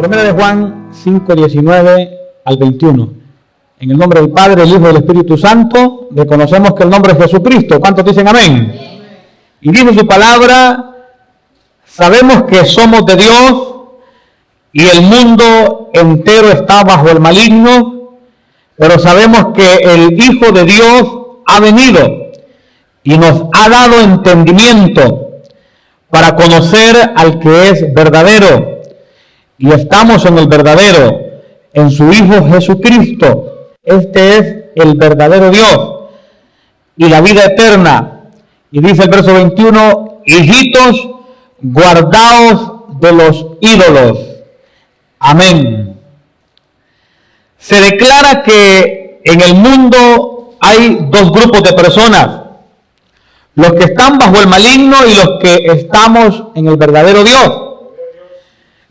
Primera de Juan 5, 19 al 21. En el nombre del Padre, el Hijo y el Espíritu Santo, reconocemos que el nombre es Jesucristo. ¿Cuántos dicen amén? Y dice su palabra: sabemos que somos de Dios y el mundo entero está bajo el maligno, pero sabemos que el Hijo de Dios ha venido y nos ha dado entendimiento para conocer al que es verdadero. Y estamos en el verdadero, en su Hijo Jesucristo. Este es el verdadero Dios y la vida eterna. Y dice el verso 21, hijitos, guardaos de los ídolos. Amén. Se declara que en el mundo hay dos grupos de personas: los que están bajo el maligno y los que estamos en el verdadero Dios.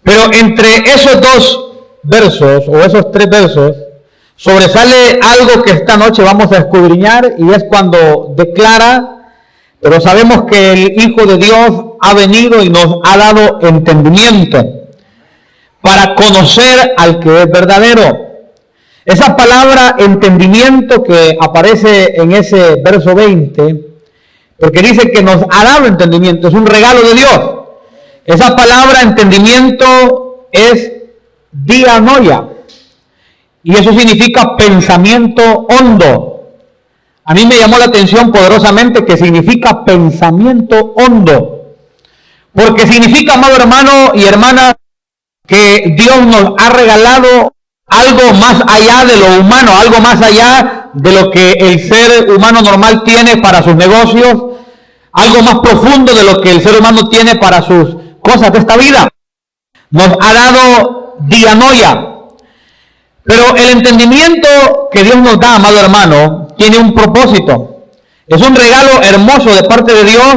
Pero entre esos dos versos, o esos tres versos, sobresale algo que esta noche vamos a escudriñar, y es cuando declara: pero sabemos que el Hijo de Dios ha venido y nos ha dado entendimiento para conocer al que es verdadero. Esa palabra entendimiento que aparece en ese verso 20, porque dice que nos ha dado entendimiento, es un regalo de Dios. Esa palabra entendimiento es dianoia, y eso significa pensamiento hondo. A mí me llamó la atención poderosamente que significa pensamiento hondo, porque significa, amado hermano y hermana, que Dios nos ha regalado algo más allá de lo humano, algo más allá de lo que el ser humano normal tiene para sus negocios, algo más profundo de lo que el ser humano tiene para sus cosas de esta vida. Nos ha dado dianoia. Pero el entendimiento que Dios nos da, amado hermano, tiene un propósito. Es un regalo hermoso de parte de Dios,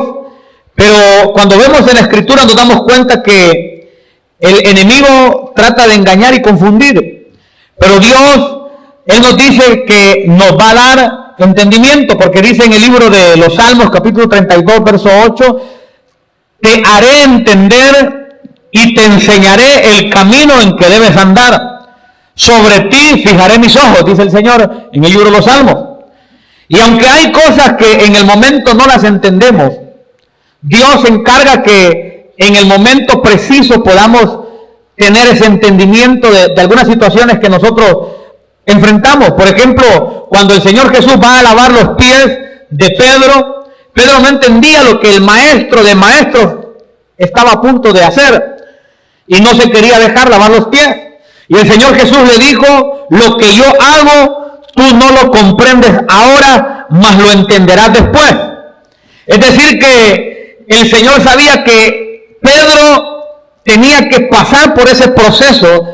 pero cuando vemos en la Escritura nos damos cuenta que el enemigo trata de engañar y confundir. Pero Dios, Él nos dice que nos va a dar entendimiento, porque dice en el libro de los Salmos, capítulo 32, verso 8, te haré entender y te enseñaré el camino en que debes andar. Sobre ti fijaré mis ojos, dice el Señor en el libro de los Salmos. Y aunque hay cosas que en el momento no las entendemos, Dios se encarga que en el momento preciso podamos tener ese entendimiento de algunas situaciones que nosotros enfrentamos. Por ejemplo, cuando el Señor Jesús va a lavar los pies de Pedro, Pedro no entendía lo que el maestro de maestros estaba a punto de hacer y no se quería dejar lavar los pies. Y el Señor Jesús le dijo: lo que yo hago, tú no lo comprendes ahora, mas lo entenderás después. Es decir, que el Señor sabía que Pedro tenía que pasar por ese proceso,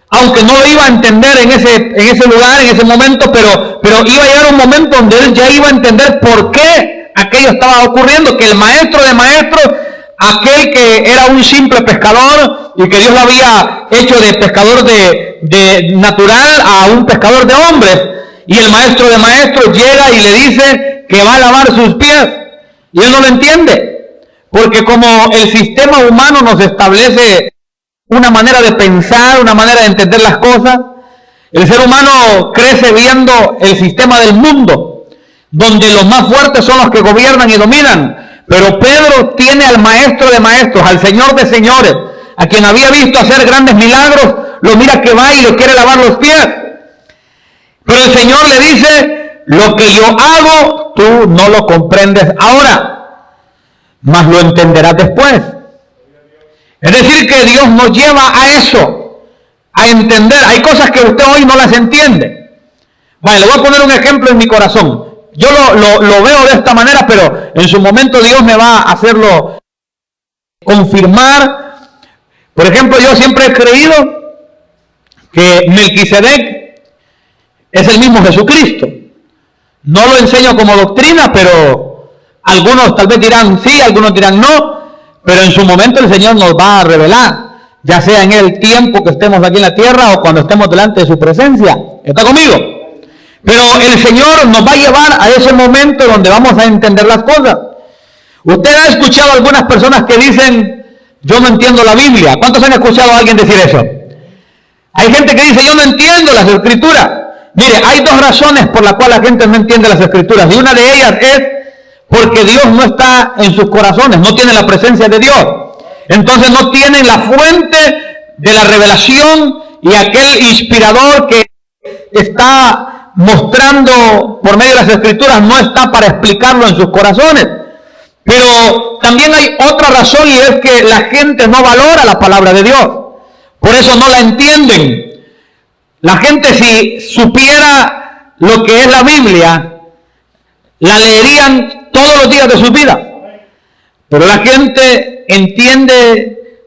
aunque no lo iba a entender en ese lugar, en ese momento, pero iba a llegar un momento donde él ya iba a entender por qué aquello estaba ocurriendo, que el maestro de maestros, aquel que era un simple pescador y que Dios lo había hecho de pescador de natural a un pescador de hombres, y el maestro de maestros llega y le dice que va a lavar sus pies, y él no lo entiende, porque como el sistema humano nos establece una manera de pensar, una manera de entender las cosas, el ser humano crece viendo el sistema del mundo, donde los más fuertes son los que gobiernan y dominan. Pero Pedro tiene al maestro de maestros, al Señor de señores, a quien había visto hacer grandes milagros, lo mira que va y le quiere lavar los pies. Pero el Señor le dice: lo que yo hago, tú no lo comprendes ahora, mas lo entenderás después. Es decir, que Dios nos lleva a eso, a entender. Hay cosas que usted hoy no las entiende. Vale, le voy a poner un ejemplo en mi corazón. Yo lo veo de esta manera, pero en su momento Dios me va a hacerlo confirmar. Por ejemplo, yo siempre he creído que Melquisedec es el mismo Jesucristo. No lo enseño como doctrina, pero algunos tal vez dirán sí, algunos dirán no, pero en su momento el Señor nos va a revelar, ya sea en el tiempo que estemos aquí en la tierra o cuando estemos delante de su presencia. ¿Está conmigo? Pero el Señor nos va a llevar a ese momento donde vamos a entender las cosas. Usted ha escuchado a algunas personas que dicen: yo no entiendo la Biblia. ¿Cuántos han escuchado a alguien decir eso? Hay gente que dice, yo no entiendo las Escrituras. Mire, hay dos razones por las cuales la gente no entiende las Escrituras. Y una de ellas es porque Dios no está en sus corazones, no tiene la presencia de Dios. Entonces no tienen la fuente de la revelación y aquel inspirador que está mostrando por medio de las Escrituras no está para explicarlo en sus corazones. Pero también hay otra razón, y es que la gente no valora la palabra de Dios. Por eso no la entienden. La gente, si supiera lo que es la Biblia, la leerían todos los días de su vida. Pero la gente entiende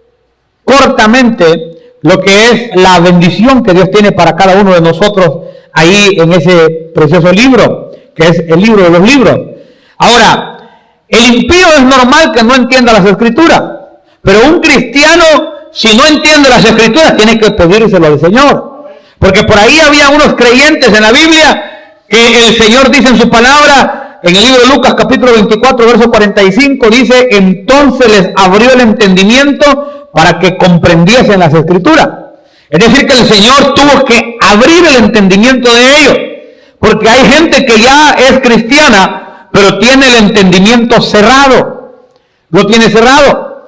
cortamente lo que es la bendición que Dios tiene para cada uno de nosotros ahí en ese precioso libro, que es el libro de los libros. Ahora, el impío es normal que no entienda las Escrituras, pero un cristiano, si no entiende las Escrituras, tiene que pedírselo al Señor. Porque por ahí había unos creyentes en la Biblia que el Señor dice en su palabra, en el libro de Lucas capítulo 24, verso 45, dice, entonces les abrió el entendimiento para que comprendiesen las Escrituras. Es decir, que el Señor tuvo que abrir el entendimiento de ellos, porque hay gente que ya es cristiana, pero tiene el entendimiento cerrado, lo tiene cerrado.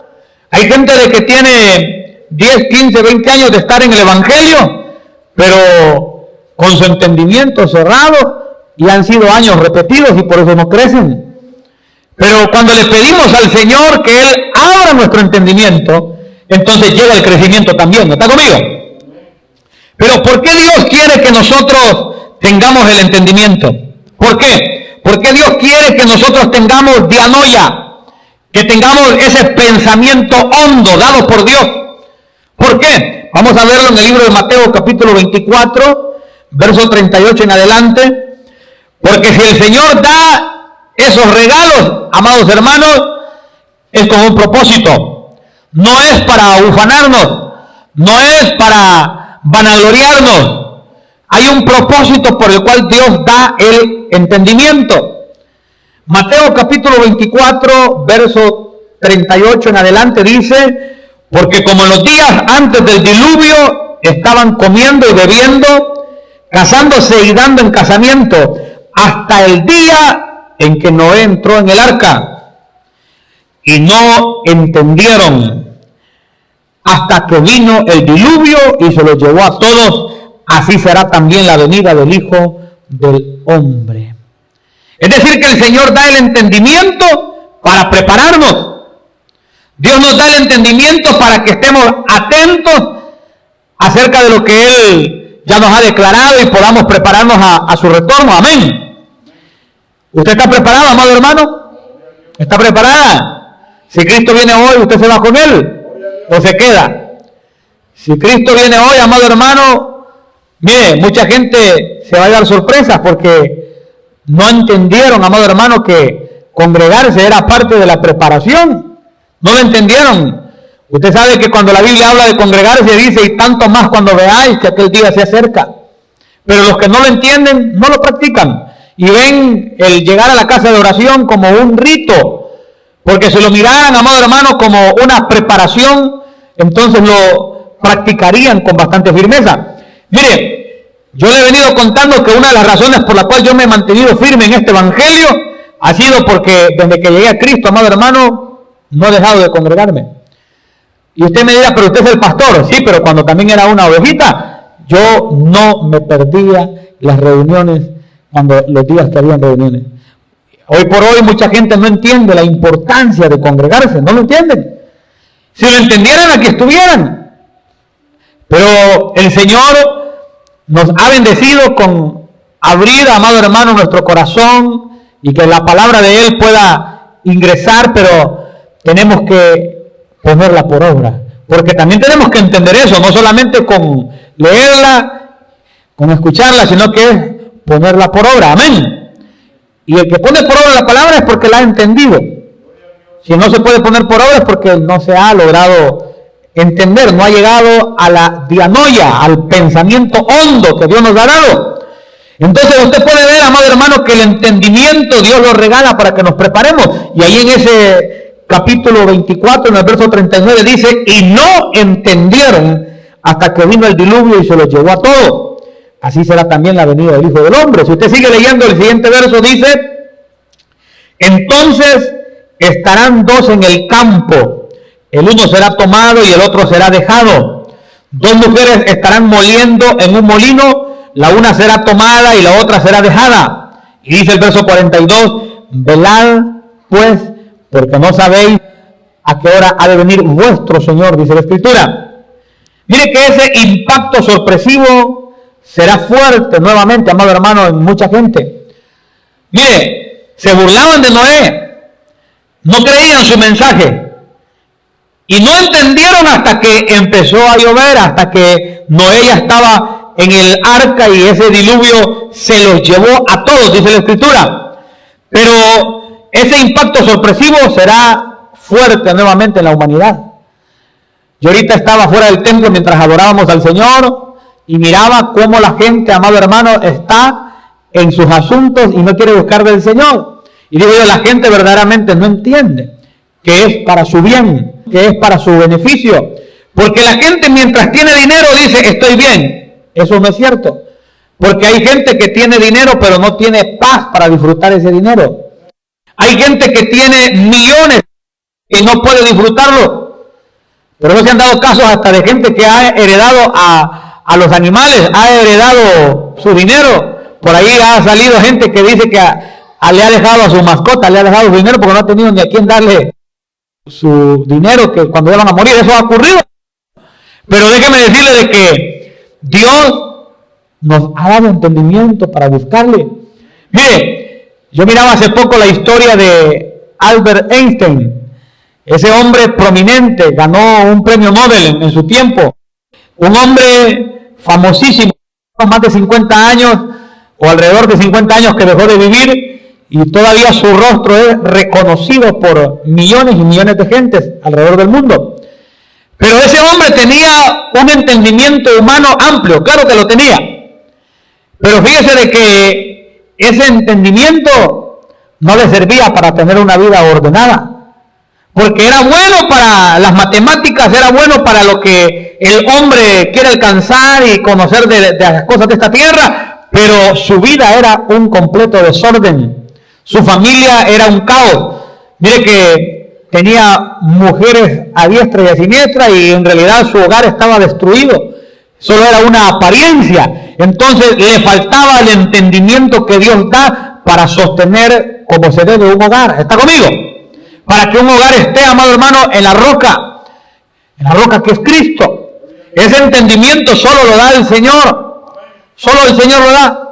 Hay gente de que tiene 10, 15, 20 años de estar en el Evangelio, pero con su entendimiento cerrado, y han sido años repetidos y por eso no crecen. Pero cuando le pedimos al Señor que Él abra nuestro entendimiento, entonces llega el crecimiento también. ¿Está conmigo? Pero ¿por qué Dios quiere que nosotros tengamos el entendimiento? ¿Por qué? Porque Dios quiere que nosotros tengamos dianoia, que tengamos ese pensamiento hondo dado por Dios. ¿Por qué? Vamos a verlo en el libro de Mateo capítulo 24, verso 38 en adelante. Porque si el Señor da esos regalos, amados hermanos, es con un propósito. No es para ufanarnos, no es para vanagloriarnos. Hay un propósito por el cual Dios da el entendimiento. Mateo capítulo 24, verso 38 en adelante dice, porque como en los días antes del diluvio estaban comiendo y bebiendo, casándose y dando en casamiento, hasta el día en que Noé entró en el arca, y no entendieron hasta que vino el diluvio y se los llevó a todos. Así será también la venida del Hijo del Hombre. Es decir, que el Señor da el entendimiento para prepararnos. Dios nos da el entendimiento para que estemos atentos acerca de lo que Él ya nos ha declarado y podamos prepararnos a su retorno. Amén. ¿Usted está preparado, amado hermano? ¿Está preparada? Si Cristo viene hoy, ¿usted se va con Él o se queda? Si Cristo viene hoy, amado hermano, mire, mucha gente se va a dar sorpresas porque no entendieron, amado hermano, que congregarse era parte de la preparación. No lo entendieron. Usted sabe que cuando la Biblia habla de congregarse dice, y tanto más cuando veáis que aquel día se acerca. Pero los que no lo entienden, no lo practican. Y ven el llegar a la casa de oración como un rito. Porque si lo miraran, amado hermano, como una preparación, entonces lo practicarían con bastante firmeza. Mire, yo le he venido contando que una de las razones por la cual yo me he mantenido firme en este evangelio ha sido porque desde que llegué a Cristo, amado hermano, no he dejado de congregarme. Y usted me dirá, pero usted es el pastor. Sí, pero cuando también era una ovejita, yo no me perdía las reuniones cuando los días que habían reuniones. Hoy por hoy mucha gente no entiende la importancia de congregarse, no lo entienden. Si lo entendieran, aquí estuvieran. Pero el Señor nos ha bendecido con abrir, amado hermano, nuestro corazón y que la palabra de Él pueda ingresar, pero tenemos que ponerla por obra, porque también tenemos que entender eso, no solamente con leerla, con escucharla, sino que es ponerla por obra. Amén. Y el que pone por obra la palabra es porque la ha entendido. Si no se puede poner por obra es porque no se ha logrado entender, no ha llegado a la dianoia, al pensamiento hondo que Dios nos ha dado. Entonces usted puede ver, amado hermano, que el entendimiento Dios lo regala para que nos preparemos. Y ahí en ese capítulo 24, en el verso 39 dice, y no entendieron hasta que vino el diluvio y se los llevó a todos. Así será también la venida del Hijo del Hombre. Si usted sigue leyendo el siguiente verso, dice: entonces estarán dos en el campo, el uno será tomado y el otro será dejado. Dos mujeres estarán moliendo en un molino, la una será tomada y la otra será dejada. Y dice el verso 42, velad pues, porque no sabéis a qué hora ha de venir vuestro Señor, dice la Escritura. Mire que ese impacto sorpresivo será fuerte nuevamente, amado hermano, en mucha gente. Mire, se burlaban de Noé, no creían su mensaje y no entendieron hasta que empezó a llover, hasta que Noé ya estaba en el arca y ese diluvio se los llevó a todos, dice la Escritura. Pero ese impacto sorpresivo será fuerte nuevamente en la humanidad. Yo ahorita estaba fuera del templo mientras adorábamos al Señor y miraba cómo la gente, amado hermano, está en sus asuntos y no quiere buscar del Señor. Y digo yo, la gente verdaderamente no entiende que es para su bien, que es para su beneficio. Porque la gente mientras tiene dinero dice, estoy bien. Eso no es cierto. Porque hay gente que tiene dinero pero no tiene paz para disfrutar ese dinero. Hay gente que tiene millones y no puede disfrutarlo. Pero no se han dado casos hasta de gente que ha heredado a los animales, ha heredado su dinero. Por ahí ha salido gente que dice que le ha dejado a su mascota, le ha dejado su dinero porque no ha tenido ni a quién darle su dinero, que cuando ya van a morir, eso ha ocurrido. Pero déjeme decirle de que Dios nos ha dado entendimiento para buscarle. Mire, yo miraba hace poco la historia de Albert Einstein. Ese hombre prominente, ganó un premio Nobel en su tiempo. Un hombre famosísimo, más de 50 años o alrededor de 50 años que dejó de vivir y todavía su rostro es reconocido por millones y millones de gentes alrededor del mundo. Pero ese hombre tenía un entendimiento humano amplio, claro que lo tenía. Pero fíjese de que ese entendimiento no le servía para tener una vida ordenada. Porque era bueno para las matemáticas, era bueno para lo que el hombre quiere alcanzar y conocer de las cosas de esta tierra, pero su vida era un completo desorden. Su familia era un caos. Mire que tenía mujeres a diestra y a siniestra y en realidad su hogar estaba destruido. Solo era una apariencia. Entonces le faltaba el entendimiento que Dios da para sostener como se debe un hogar. ¿Está conmigo? Para que un hogar esté, amado hermano, en la roca que es Cristo. Ese entendimiento solo lo da el Señor. Solo el Señor lo da.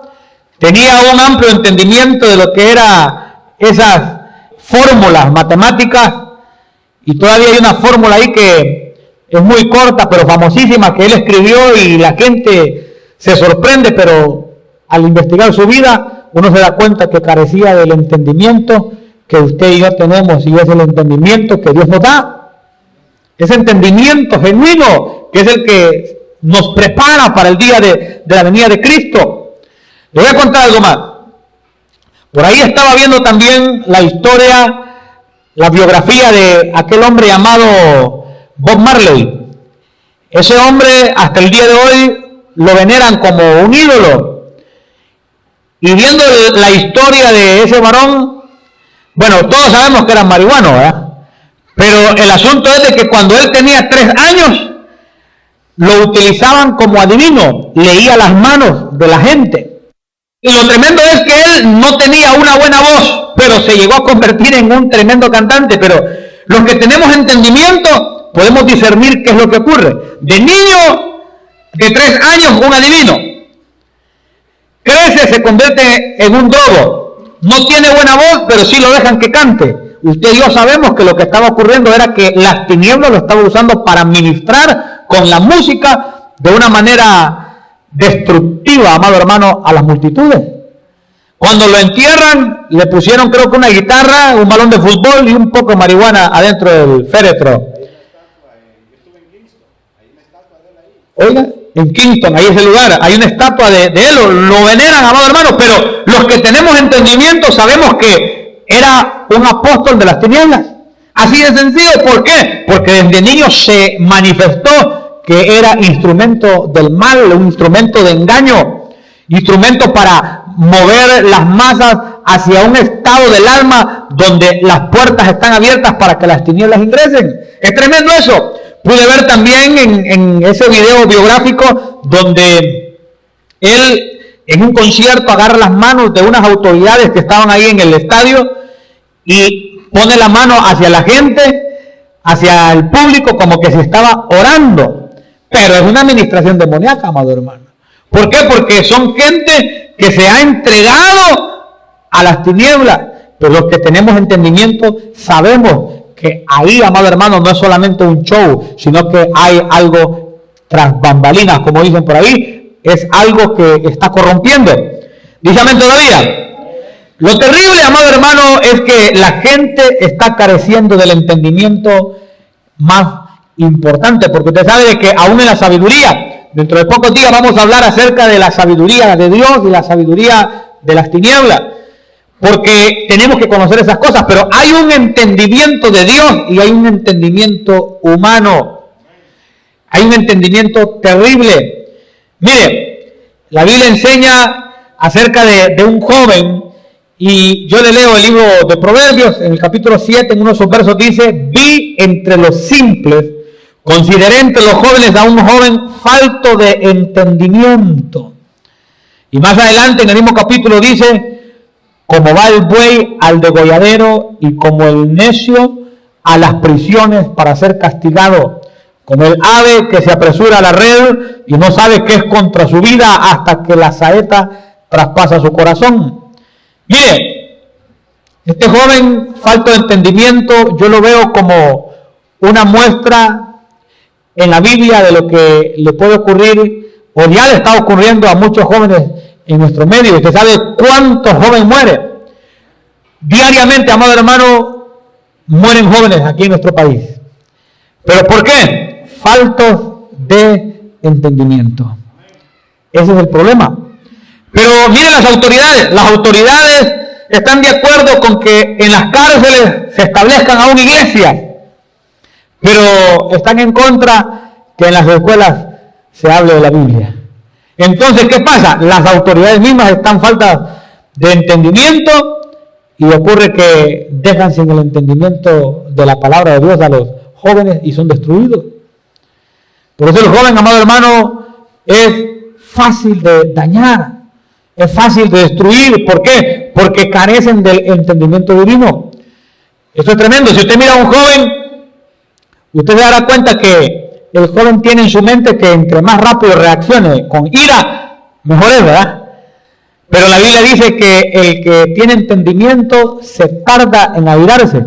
Tenía un amplio entendimiento de lo que eran esas fórmulas matemáticas. Y todavía hay una fórmula ahí que es muy corta, pero famosísima, que él escribió y la gente se sorprende, pero al investigar su vida, uno se da cuenta que carecía del entendimiento que usted y yo tenemos, y es el entendimiento que Dios nos da. Ese entendimiento genuino, que es el que nos prepara para el día de la venida de Cristo. Le voy a contar algo más. Por ahí estaba viendo también la historia, la biografía de aquel hombre llamado Bob Marley. Ese hombre, hasta el día de hoy, lo veneran como un ídolo. Y viendo la historia de ese varón, bueno, todos sabemos que era marihuano, ¿verdad? Pero el asunto es de que cuando él tenía 3 años, lo utilizaban como adivino, leía las manos de la gente. Y lo tremendo es que él no tenía una buena voz, pero se llegó a convertir en un tremendo cantante. Pero los que tenemos entendimiento, podemos discernir qué es lo que ocurre. De niño, de 3 años, un adivino. Crece, se convierte en un drogo. No tiene buena voz, pero sí lo dejan que cante. Usted y yo sabemos que lo que estaba ocurriendo era que las tinieblas lo estaban usando para ministrar con la música de una manera destructiva, amado hermano, a las multitudes. Cuando lo entierran, le pusieron creo que una guitarra, un balón de fútbol y un poco de marihuana adentro del féretro. Oiga, en Kingston, ahí es el lugar, hay una estatua de él, lo veneran, amado hermano, pero los que tenemos entendimiento sabemos que era un apóstol de las tinieblas. Así de sencillo. ¿Por qué? Porque desde niño se manifestó que era instrumento del mal, un instrumento de engaño, instrumento para mover las masas hacia un estado del alma donde las puertas están abiertas para que las tinieblas ingresen. Es tremendo eso. Pude ver también en ese video biográfico donde él en un concierto agarra las manos de unas autoridades que estaban ahí en el estadio y pone la mano hacia la gente, hacia el público, como que se estaba orando. Pero es una administración demoníaca, amado hermano. ¿Por qué? Porque son gente que se ha entregado a las tinieblas. Pero los que tenemos entendimiento sabemos que ahí, amado hermano, no es solamente un show, sino que hay algo tras bambalinas, como dicen por ahí, es algo que está corrompiendo. Dice amén todavía. Lo terrible, amado hermano, es que la gente está careciendo del entendimiento más importante, porque usted sabe que aún en la sabiduría, dentro de pocos días vamos a hablar acerca de la sabiduría de Dios y la sabiduría de las tinieblas, porque tenemos que conocer esas cosas, pero hay un entendimiento de Dios y hay un entendimiento humano, hay un entendimiento terrible. Mire, la Biblia enseña acerca de un joven, y yo le leo el libro de Proverbios, en el capítulo 7, en unos versos dice: vi entre los simples, consideré entre los jóvenes a un joven falto de entendimiento. Y más adelante en el mismo capítulo dice: como va el buey al degolladero y como el necio a las prisiones para ser castigado, como el ave que se apresura a la red y no sabe qué es contra su vida hasta que la saeta traspasa su corazón. Mire, este joven falto de entendimiento yo lo veo como una muestra en la Biblia de lo que le puede ocurrir, o ya le está ocurriendo a muchos jóvenes en nuestro medio. Usted sabe cuántos jóvenes mueren. Diariamente, amado hermano, mueren jóvenes aquí en nuestro país. ¿Pero por qué? Faltos de entendimiento. Ese es el problema. Pero miren las autoridades están de acuerdo con que en las cárceles se establezcan aún iglesias, pero están en contra que en las escuelas se hable de la Biblia. Entonces, ¿qué pasa? Las autoridades mismas están faltas de entendimiento y ocurre que dejan sin el entendimiento de la palabra de Dios a los jóvenes y son destruidos. Por eso el joven, amado hermano, es fácil de dañar. Es fácil de destruir. ¿Por qué? Porque carecen del entendimiento divino. Esto es tremendo. Si usted mira a un joven, usted se dará cuenta que el joven tiene en su mente que entre más rápido reaccione con ira, mejor es, ¿verdad? Pero la Biblia dice que el que tiene entendimiento se tarda en airarse.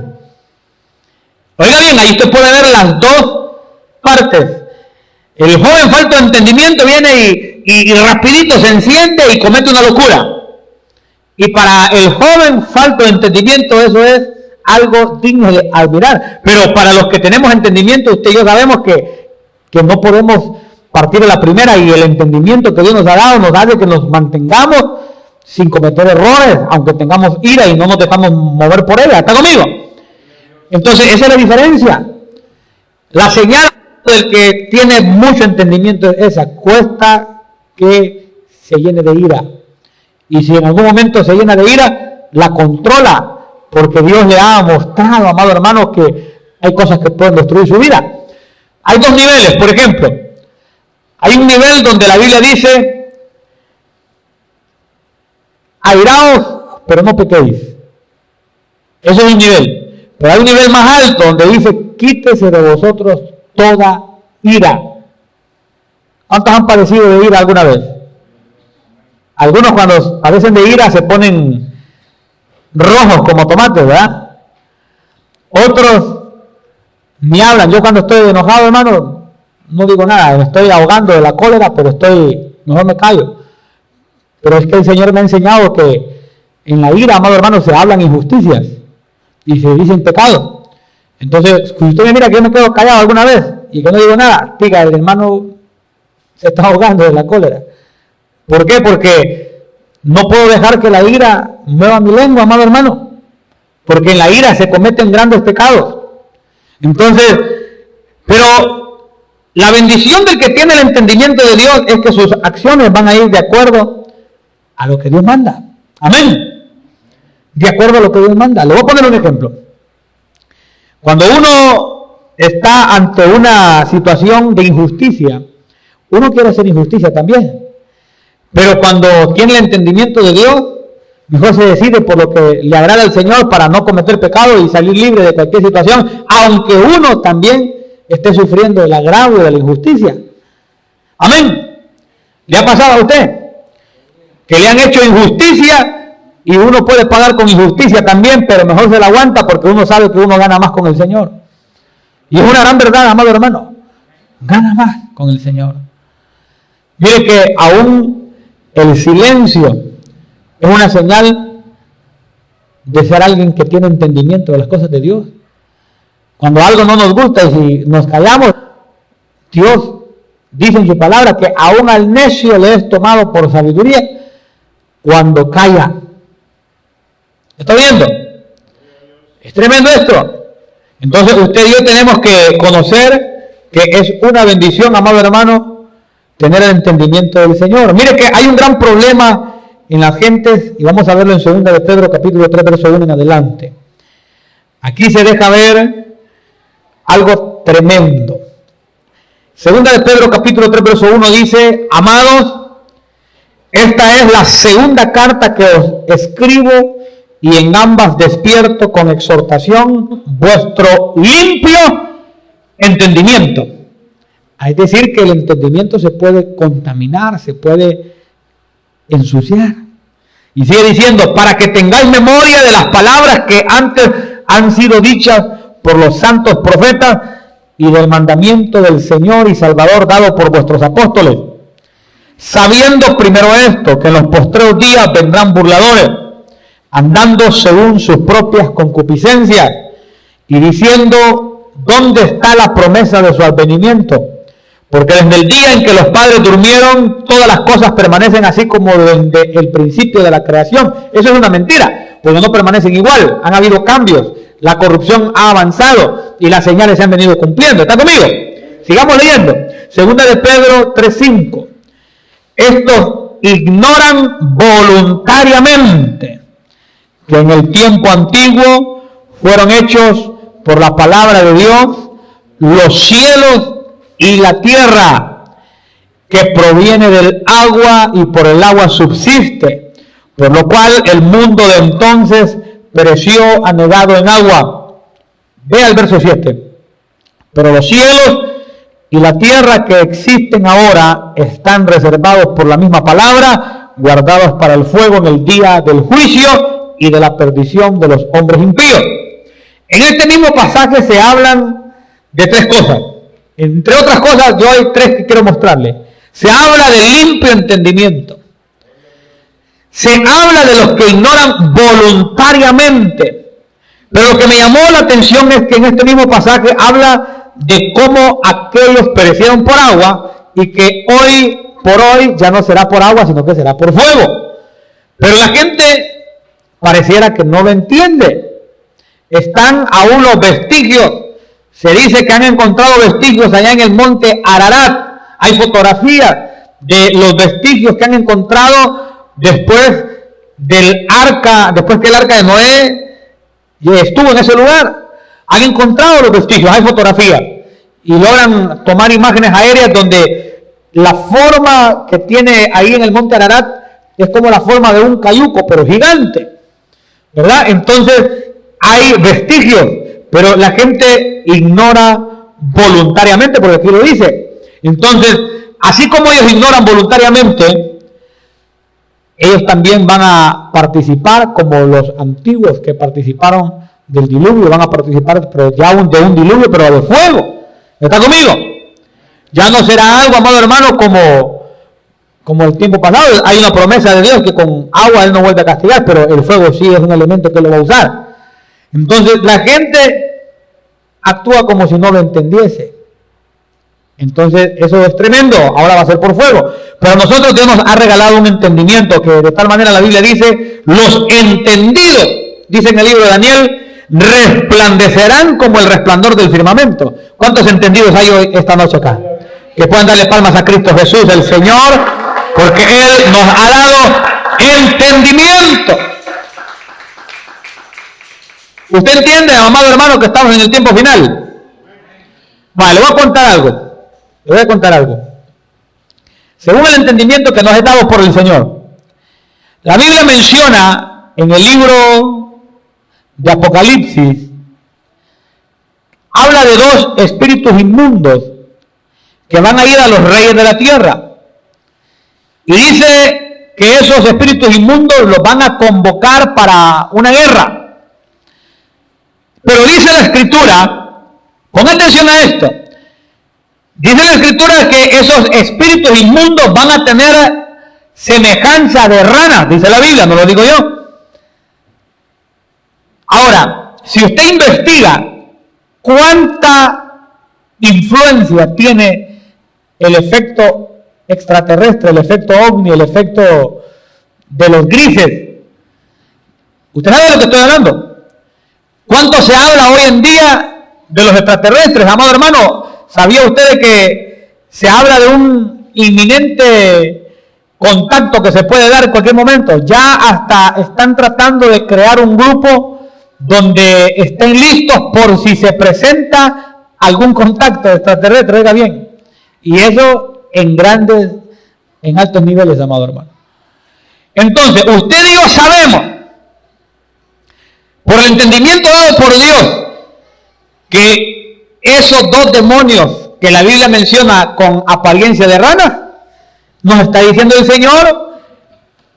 Oiga bien, ahí usted puede ver las dos partes. El joven falto de entendimiento viene y rapidito se enciende y comete una locura. Y para el joven falto de entendimiento eso es algo digno de admirar. Pero para los que tenemos entendimiento, usted y yo sabemos que no podemos partir de la primera, y el entendimiento que Dios nos ha dado nos hace que nos mantengamos sin cometer errores, aunque tengamos ira y no nos dejamos mover por ella. ¿Está conmigo? Entonces esa es la diferencia. La señal del que tiene mucho entendimiento es esa: cuesta que se llene de ira, y si en algún momento se llena de ira, la controla, porque Dios le ha mostrado, amado hermano, que hay cosas que pueden destruir su vida. Hay dos niveles. Por ejemplo, hay un nivel donde la Biblia dice: airaos, pero no pequéis. Eso es un nivel. Pero hay un nivel más alto donde dice: quítese de vosotros toda ira. ¿Cuántos han padecido de ira alguna vez? Algunos cuando padecen de ira se ponen rojos como tomates, ¿verdad? Otros ni hablan. Yo cuando estoy enojado, hermano, no digo nada. Me estoy ahogando de la cólera, pero mejor me callo. Pero es que el Señor me ha enseñado que en la ira, amado hermano, se hablan injusticias y se dicen pecados. Entonces, si usted me mira que yo me quedo callado alguna vez y que no digo nada, diga, el hermano se está ahogando de la cólera. ¿Por qué? Porque no puedo dejar que la ira mueva mi lengua, amado hermano, porque en la ira se cometen grandes pecados. Entonces, pero La bendición del que tiene el entendimiento de Dios es que sus acciones van a ir de acuerdo a lo que Dios manda. Amén. De acuerdo a lo que Dios manda. Le voy a poner un ejemplo. Cuando uno está ante una situación de injusticia, uno quiere hacer injusticia también. Pero cuando tiene el entendimiento de Dios, mejor se decide por lo que le agrada al Señor para no cometer pecado y salir libre de cualquier situación, aunque uno también esté sufriendo el agravio de la injusticia. Amén. ¿Le ha pasado a usted que le han hecho injusticia y uno puede pagar con injusticia también, pero mejor se la aguanta porque uno sabe que uno gana más con el Señor? Y es una gran verdad, amado hermano. Gana más con el Señor. Mire que aún el silencio es una señal de ser alguien que tiene entendimiento de las cosas de Dios. Cuando algo no nos gusta y si nos callamos, Dios dice en su palabra que aún al necio le es tomado por sabiduría cuando calla. ¿Está viendo? Es tremendo esto. Entonces usted y yo tenemos que conocer que es una bendición, amado hermano, tener el entendimiento del Señor. Mire que hay un gran problema en las gentes, y vamos a verlo en 2 de Pedro capítulo 3 verso 1 en adelante. Aquí se deja ver algo tremendo. 2 de Pedro capítulo 3 verso 1 dice: amados, esta es la segunda carta que os escribo, y en ambas despierto con exhortación vuestro limpio entendimiento. Es decir, que el entendimiento se puede contaminar, se puede ensuciar. Y sigue diciendo: para que tengáis memoria de las palabras que antes han sido dichas por los santos profetas y del mandamiento del Señor y Salvador dado por vuestros apóstoles, sabiendo primero esto, que en los postreros días vendrán burladores, andando según sus propias concupiscencias, y diciendo: ¿dónde está la promesa de su advenimiento? Porque desde el día en que los padres durmieron, todas las cosas permanecen así como desde el principio de la creación. Eso es una mentira, porque no permanecen igual. Han habido cambios, la corrupción ha avanzado y las señales se han venido cumpliendo. ¿Está conmigo? Sigamos leyendo. 2 de Pedro 3:5. Estos ignoran voluntariamente que en el tiempo antiguo fueron hechos por la palabra de Dios los cielos y la tierra, que proviene del agua y por el agua subsiste, por lo cual el mundo de entonces pereció anegado en agua. Vea el verso 7. Pero los cielos y la tierra que existen ahora están reservados por la misma palabra, guardados para el fuego en el día del juicio y de la perdición de los hombres impíos. En este mismo pasaje se hablan de tres cosas. Entre otras cosas, yo hay tres que quiero mostrarles. Se habla del limpio entendimiento. Se habla de los que ignoran voluntariamente. Pero lo que me llamó la atención es que en este mismo pasaje habla de cómo aquellos perecieron por agua y que hoy por hoy ya no será por agua, sino que será por fuego. Pero la gente pareciera que no lo entiende. Están aún los vestigios. Se dice que han encontrado vestigios allá en el monte Ararat. Hay fotografías de los vestigios que han encontrado después del arca, después que el arca de Noé estuvo en ese lugar. Han encontrado los vestigios, hay fotografías. Y logran tomar imágenes aéreas donde la forma que tiene ahí en el monte Ararat es como la forma de un cayuco, pero gigante, ¿verdad? Entonces hay vestigios, pero la gente ignora voluntariamente, porque aquí lo dice. Entonces, así como ellos ignoran voluntariamente, ellos también van a participar como los antiguos que participaron del diluvio, van a participar pero ya de un diluvio, pero de fuego. ¿Está conmigo? Ya no será algo, amado hermano, como el tiempo pasado. Hay una promesa de Dios que con agua Él no vuelve a castigar, pero el fuego sí es un elemento que Él lo va a usar. Entonces la gente actúa como si no lo entendiese. Entonces eso es tremendo. Ahora va a ser por fuego. Pero nosotros Dios nos ha regalado un entendimiento que de tal manera la Biblia dice: los entendidos, dice en el libro de Daniel, resplandecerán como el resplandor del firmamento. ¿Cuántos entendidos hay hoy esta noche acá? Que puedan darle palmas a Cristo Jesús, el Señor, porque Él nos ha dado entendimiento. ¿Usted entiende, amado hermano, que estamos en el tiempo final? Vale, le voy a contar algo. Según el entendimiento que nos es dado por el Señor, la Biblia menciona en el libro de Apocalipsis, habla de dos espíritus inmundos que van a ir a los reyes de la tierra. Y dice que esos espíritus inmundos los van a convocar para una guerra. Pero dice la Escritura, pon atención a esto, dice la Escritura que esos espíritus inmundos van a tener semejanza de ranas, dice la Biblia, no lo digo yo. Ahora, si usted investiga cuánta influencia tiene el efecto extraterrestre, el efecto ovni, el efecto de los grises, ¿usted sabe de lo que estoy hablando? ¿Cuánto se habla hoy en día de los extraterrestres, amado hermano? ¿Sabía usted de que se habla de un inminente contacto que se puede dar en cualquier momento? Ya hasta están tratando de crear un grupo donde estén listos por si se presenta algún contacto extraterrestre, oiga bien. Y eso en altos niveles, amado hermano. Entonces, usted y yo sabemos, por el entendimiento dado por Dios, que esos dos demonios que la Biblia menciona con apariencia de ranas, nos está diciendo el Señor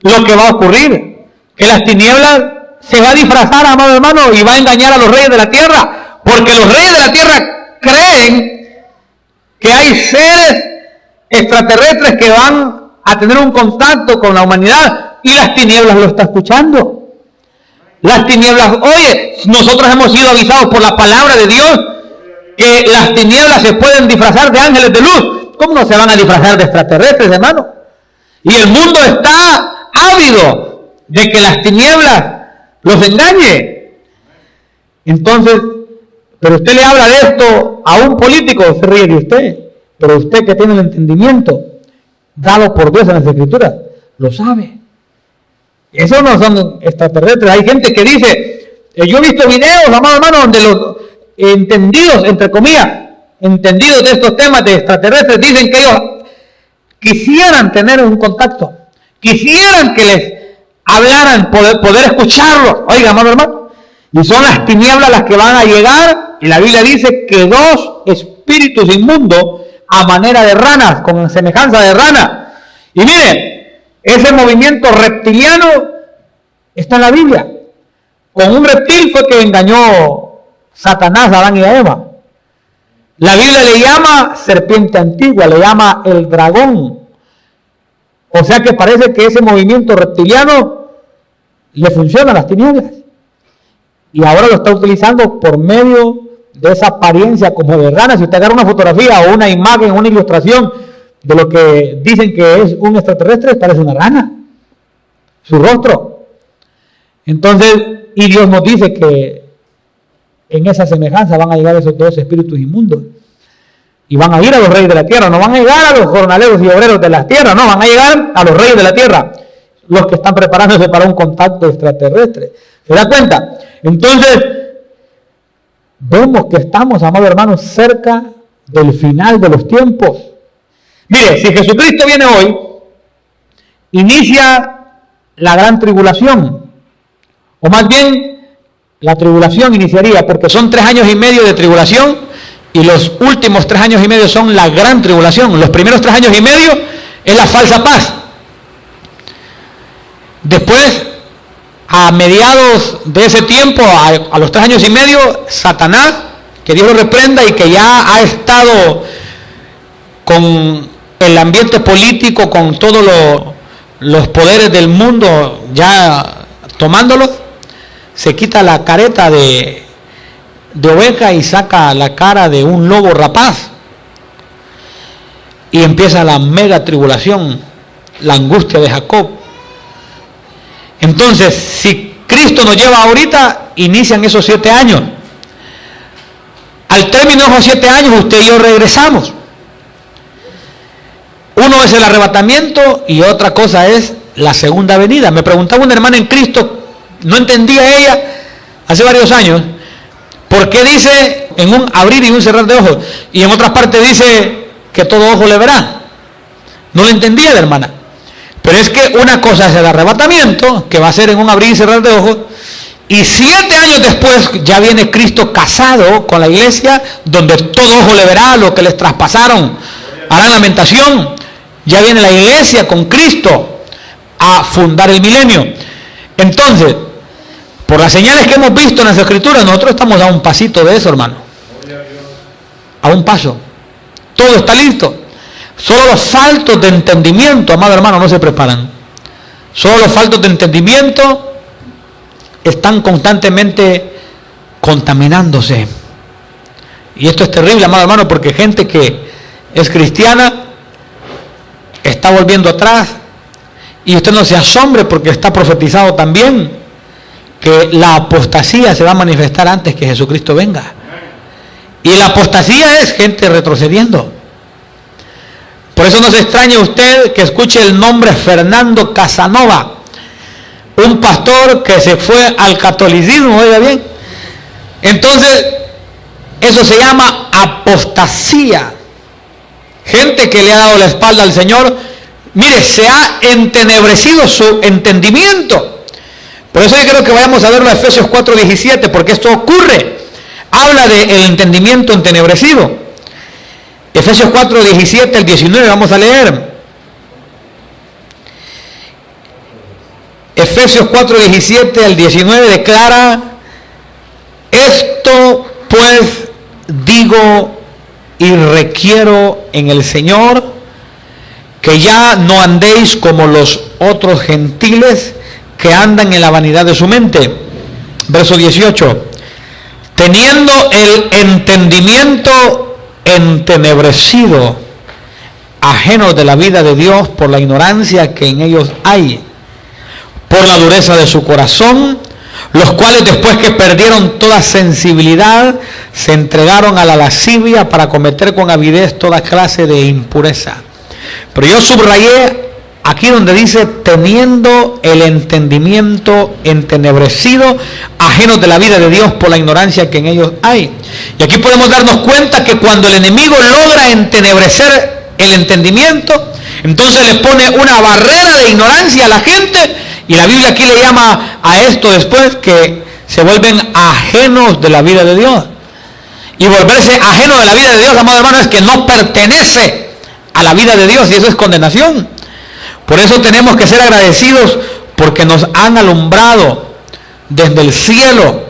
lo que va a ocurrir, que las tinieblas se va a disfrazar, amado hermano, y va a engañar a los reyes de la tierra, porque los reyes de la tierra creen que hay seres extraterrestres que van a tener un contacto con la humanidad, y las tinieblas lo está escuchando. Las tinieblas, oye, nosotros hemos sido avisados por la palabra de Dios que las tinieblas se pueden disfrazar de ángeles de luz. ¿Cómo no se van a disfrazar de extraterrestres, hermano? Y el mundo está ávido de que las tinieblas los engañe. Entonces, pero usted le habla de esto a un político, se ríe de usted. Pero usted que tiene el entendimiento dado por Dios en las Escrituras, lo sabe. Esos no son extraterrestres. Hay gente que dice, yo he visto videos, amado hermano, donde los entendidos, entre comillas, entendidos de estos temas de extraterrestres, dicen que ellos quisieran tener un contacto, quisieran que les hablaran, poder escucharlos. Oiga, amado hermano, y son las tinieblas las que van a llegar, y la Biblia dice que dos espíritus inmundos a manera de ranas, con semejanza de rana. Y miren, ese movimiento reptiliano está en la Biblia. Con un reptil fue que engañó Satanás a Adán y a Eva. La Biblia le llama serpiente antigua, le llama el dragón. O sea que parece que ese movimiento reptiliano le funciona a las tinieblas. Y ahora lo está utilizando por medio de esa apariencia como de rana. Si usted agarra una fotografía o una imagen, una ilustración de lo que dicen que es un extraterrestre, parece una rana, su rostro. Entonces, y Dios nos dice que en esa semejanza van a llegar esos dos espíritus inmundos y van a ir a los reyes de la tierra. No van a llegar a los jornaleros y obreros de la tierra, no, van a llegar a los reyes de la tierra, los que están preparándose para un contacto extraterrestre. ¿Se da cuenta? Entonces, vemos que estamos, amados hermanos, cerca del final de los tiempos. Mire, si Jesucristo viene hoy, inicia la gran tribulación, o más bien la tribulación iniciaría, porque son 3 años y medio de tribulación, y los últimos 3 años y medio son la gran tribulación. Los primeros 3 años y medio es la falsa paz. Después, a mediados de ese tiempo, a los 3 años y medio, Satanás, que Dios lo reprenda y que ya ha estado con el ambiente político, con todos los poderes del mundo ya tomándolos, se quita la careta de oveja y saca la cara de un lobo rapaz, y empieza la mega tribulación, la angustia de Jacob. Entonces, si Cristo nos lleva ahorita, inician esos 7 años. Al término de esos 7 años, usted y yo regresamos. Uno es el arrebatamiento y otra cosa es la segunda venida. Me preguntaba una hermana en Cristo, no entendía ella hace varios años, ¿por qué dice en un abrir y un cerrar de ojos? Y en otras partes dice que todo ojo le verá. No lo entendía la hermana. Pero es que una cosa es el arrebatamiento, que va a ser en un abrir y cerrar de ojos, y 7 años después ya viene Cristo casado con la iglesia, donde todo ojo le verá lo que les traspasaron, harán lamentación. Ya viene la iglesia con Cristo a fundar el milenio. Entonces, por las señales que hemos visto en las Escrituras, nosotros estamos a un pasito de eso, hermano. A un paso. Todo está listo. Solo los faltos de entendimiento, amado hermano, no se preparan. Solo los faltos de entendimiento están constantemente contaminándose. Y esto es terrible, amado hermano, porque gente que es cristiana está volviendo atrás. Y usted no se asombre porque está profetizado también que la apostasía se va a manifestar antes que Jesucristo venga. Y la apostasía es gente retrocediendo. Por eso no se extrañe usted que escuche el nombre Fernando Casanova, un pastor que se fue al catolicismo, oiga bien. Entonces, eso se llama apostasía. Gente que le ha dado la espalda al Señor, mire, se ha entenebrecido su entendimiento. Por eso yo creo que vayamos a verlo a Efesios 4:17, porque esto ocurre. Habla del entendimiento entenebrecido. Efesios 4:17 al 19, vamos a leer. Efesios 4:17 al 19 declara: esto pues digo y requiero en el Señor, que ya no andéis como los otros gentiles que andan en la vanidad de su mente. Verso 18: teniendo el entendimiento entenebrecido, ajenos de la vida de Dios por la ignorancia que en ellos hay, por la dureza de su corazón, los cuales después que perdieron toda sensibilidad, se entregaron a la lascivia para cometer con avidez toda clase de impureza. Pero yo subrayé aquí donde dice, teniendo el entendimiento entenebrecido, ajenos de la vida de Dios por la ignorancia que en ellos hay. Y aquí podemos darnos cuenta que cuando el enemigo logra entenebrecer el entendimiento, entonces les pone una barrera de ignorancia a la gente, y la Biblia aquí le llama a esto después que se vuelven ajenos de la vida de Dios. Y volverse ajeno de la vida de Dios, amado hermano, es que no pertenece a la vida de Dios, y eso es condenación. Por eso tenemos que ser agradecidos porque nos han alumbrado desde el cielo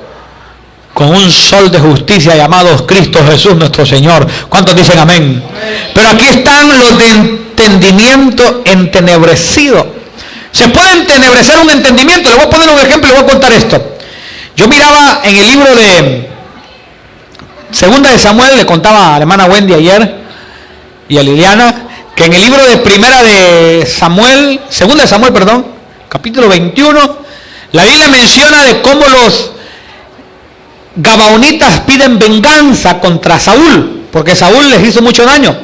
con un sol de justicia llamado Cristo Jesús nuestro Señor. ¿Cuántos dicen amén? Pero aquí están los de entendimiento entenebrecido. Se puede entenebrecer un entendimiento. Le voy a poner un ejemplo y le voy a contar esto. Yo miraba en el libro de Segunda de Samuel, le contaba a la hermana Wendy ayer y a Liliana, que en el libro de Segunda de Samuel, capítulo 21, la Biblia menciona de cómo los gabaonitas piden venganza contra Saúl, porque Saúl les hizo mucho daño.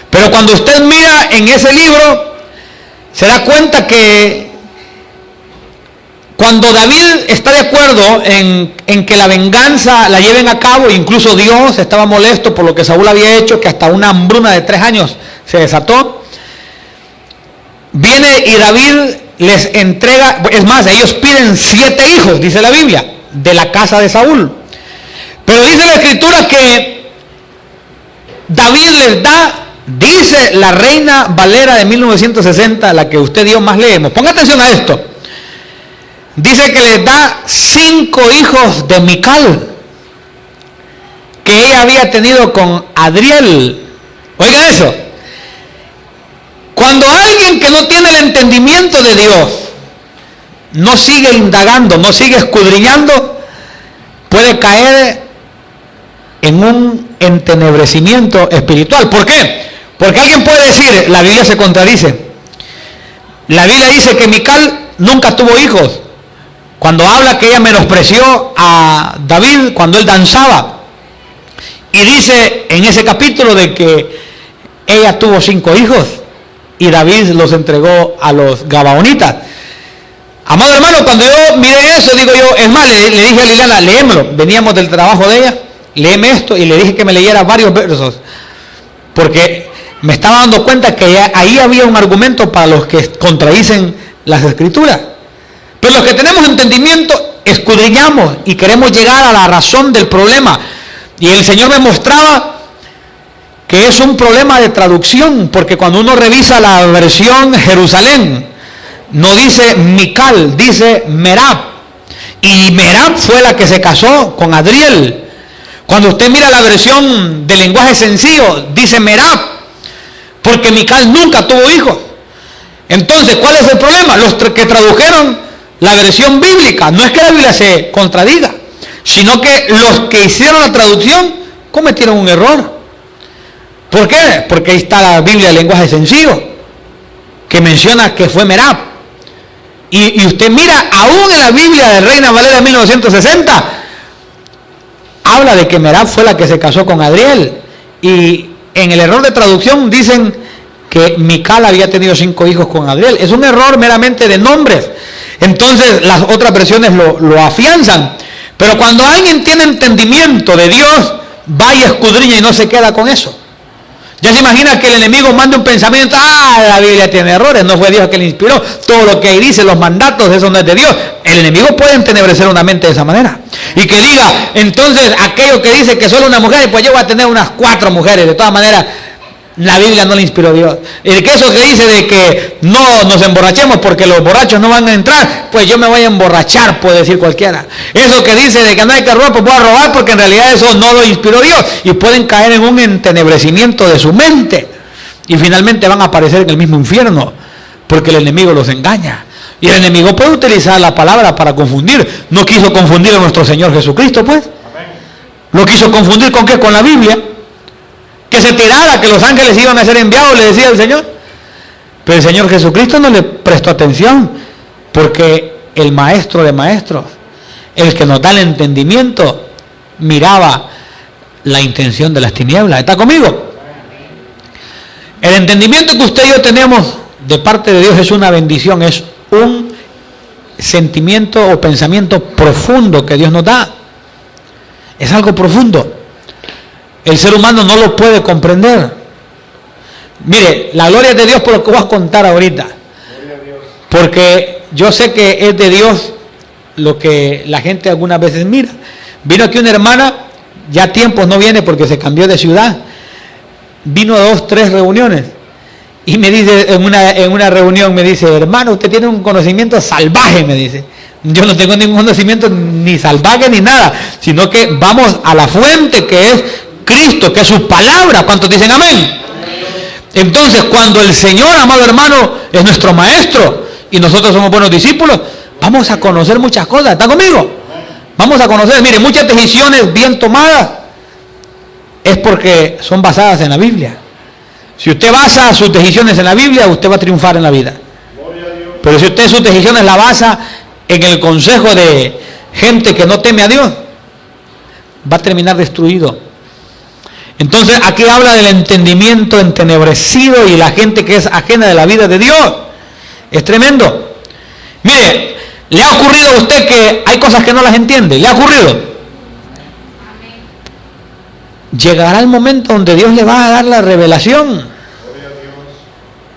Pero cuando usted mira en ese libro, se da cuenta que cuando David está de acuerdo en que la venganza la lleven a cabo, incluso Dios estaba molesto por lo que Saúl había hecho, que hasta una hambruna de 3 años se desató, viene y David les entrega, es más, ellos piden 7 hijos, dice la Biblia, de la casa de Saúl. Pero dice la Escritura que David les da, dice la Reina Valera de 1960, la que usted y yo más leemos, ponga atención a esto, dice que les da 5 hijos de Mical, que ella había tenido con Adriel. Oiga eso. Cuando alguien que no tiene el entendimiento de Dios no sigue indagando, no sigue escudriñando, puede caer en un entenebrecimiento espiritual. ¿Por qué? Porque alguien puede decir, la Biblia se contradice. La Biblia dice que Mical nunca tuvo hijos, cuando habla que ella menospreció a David cuando él danzaba. Y dice en ese capítulo de que ella tuvo 5 hijos. y David los entregó a los gabaonitas. Amado hermano, cuando yo miré eso, digo yo, es más, le dije a Liliana, léemelo. Veníamos del trabajo de ella, léeme esto, y le dije que me leyera varios versos, porque me estaba dando cuenta que ahí había un argumento para los que contradicen las escrituras. Pero los que tenemos entendimiento, escudriñamos y queremos llegar a la razón del problema. Y el Señor me mostraba que es un problema de traducción, porque cuando uno revisa la versión Jerusalén, no dice Mical, dice Merab. Y Merab fue la que se casó con Adriel. Cuando usted mira la versión de lenguaje sencillo, dice Merab, porque Mical nunca tuvo hijos. Entonces, ¿cuál es el problema? Los que tradujeron la versión bíblica, no es que la Biblia se contradiga, sino que los que hicieron la traducción cometieron un error. ¿Por qué? Porque ahí está la Biblia de lenguaje sencillo, que menciona que fue Merab. Y usted mira, aún en la Biblia de Reina Valera 1960, habla de que Merab fue la que se casó con Adriel. Y en el error de traducción dicen que Mical había tenido 5 hijos con Adriel. Es un error meramente de nombres. Entonces las otras versiones lo afianzan. Pero cuando alguien tiene entendimiento de Dios, va y escudriña y no se queda con eso. Ya se imagina que el enemigo mande un pensamiento, la Biblia tiene errores, no fue Dios que le inspiró, todo lo que ahí dice, los mandatos, eso no es de Dios. El enemigo puede entenebrecer una mente de esa manera. Y que diga, entonces aquello que dice que solo una mujer, pues yo voy a tener unas 4 mujeres, de todas maneras, la Biblia no le inspiró a Dios. El que eso que dice de que no nos emborrachemos porque los borrachos no van a entrar, pues yo me voy a emborrachar, puede decir cualquiera. Eso que dice de que no hay que robar, pues voy a robar, porque en realidad eso no lo inspiró Dios. Y pueden caer en un entenebrecimiento de su mente. Y finalmente van a aparecer en el mismo infierno, porque el enemigo los engaña. Y el enemigo puede utilizar la palabra para confundir. No quiso confundir a nuestro Señor Jesucristo, pues. Lo quiso confundir ¿con qué? Con la Biblia. Que se tirara, que los ángeles iban a ser enviados, le decía el Señor. Pero el Señor Jesucristo no le prestó atención, porque el maestro de maestros, el que nos da el entendimiento, miraba la intención de las tinieblas. ¿Está conmigo? El entendimiento que usted y yo tenemos de parte de Dios es una bendición, es un sentimiento o pensamiento profundo que Dios nos da. Es algo profundo. El ser humano no lo puede comprender. Mire, la gloria de Dios por lo que voy a contar ahorita. Porque yo sé que es de Dios lo que la gente algunas veces mira. Vino aquí una hermana, ya tiempos no viene porque se cambió de ciudad. Vino a 2, 3 reuniones. Y me dice, en una reunión me dice, hermano, usted tiene un conocimiento salvaje, me dice. Yo no tengo ningún conocimiento ni salvaje ni nada, sino que vamos a la fuente que es Cristo, que es su palabra. ¿Cuántos dicen amén? Entonces, cuando el Señor, amado hermano, es nuestro maestro y nosotros somos buenos discípulos, vamos a conocer muchas cosas. ¿Está conmigo? Vamos a conocer, mire, muchas decisiones bien tomadas es porque son basadas en la Biblia. Si usted basa sus decisiones en la Biblia, usted va a triunfar en la vida. Pero si usted sus decisiones la basa en el consejo de gente que no teme a Dios, va a terminar destruido. Entonces aquí habla del entendimiento entenebrecido y la gente que es ajena de la vida de Dios. Es tremendo. Mire, ¿le ha ocurrido a usted que hay cosas que no las entiende? ¿Le ha ocurrido? Llegará el momento donde Dios le va a dar la revelación.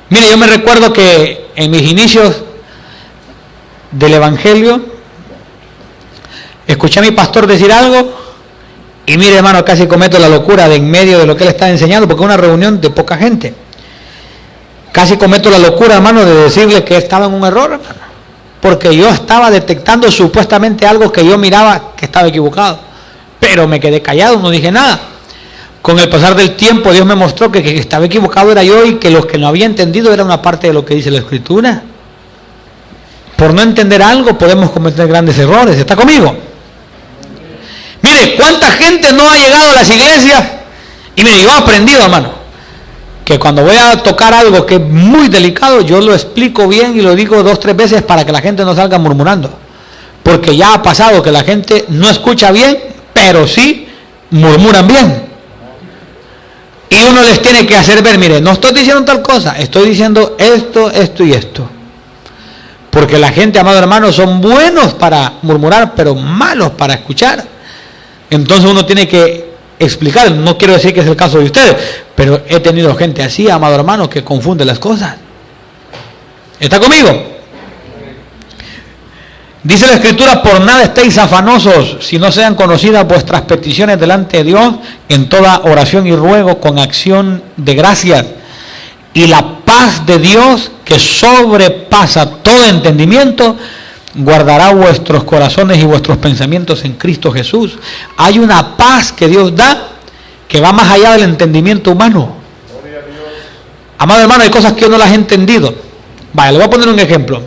Mire, yo me recuerdo que en mis inicios del Evangelio escuché a mi pastor decir algo. Y mire, hermano, casi cometo la locura de en medio de lo que él está enseñando, porque es una reunión de poca gente. Casi cometo la locura, hermano, de decirle que estaba en un error, hermano, porque yo estaba detectando supuestamente algo que yo miraba que estaba equivocado. Pero me quedé callado, no dije nada. Con el pasar del tiempo, Dios me mostró que estaba equivocado era yo y que los que no había entendido era una parte de lo que dice la Escritura. Por no entender algo podemos cometer grandes errores. ¿Está conmigo? Mire, ¿cuánta gente no ha llegado a las iglesias? Y mire, yo he aprendido, hermano, que cuando voy a tocar algo que es muy delicado, yo lo explico bien y lo digo 2, 3 veces para que la gente no salga murmurando. Porque ya ha pasado que la gente no escucha bien, pero sí murmuran bien. Y uno les tiene que hacer ver, mire, no estoy diciendo tal cosa, estoy diciendo esto, esto y esto. Porque la gente, amado hermano, son buenos para murmurar, pero malos para escuchar. Entonces uno tiene que explicar, no quiero decir que es el caso de ustedes, pero he tenido gente así, amado hermano, que confunde las cosas. ¿Está conmigo? Dice la Escritura, por nada estéis afanosos, si no sean conocidas vuestras peticiones delante de Dios, en toda oración y ruego con acción de gracias. Y la paz de Dios, que sobrepasa todo entendimiento, guardará vuestros corazones y vuestros pensamientos en Cristo Jesús. Hay una paz que Dios da, que va más allá del entendimiento humano. Amado hermano, hay cosas que yo no las he entendido. Vaya, le voy a poner un ejemplo.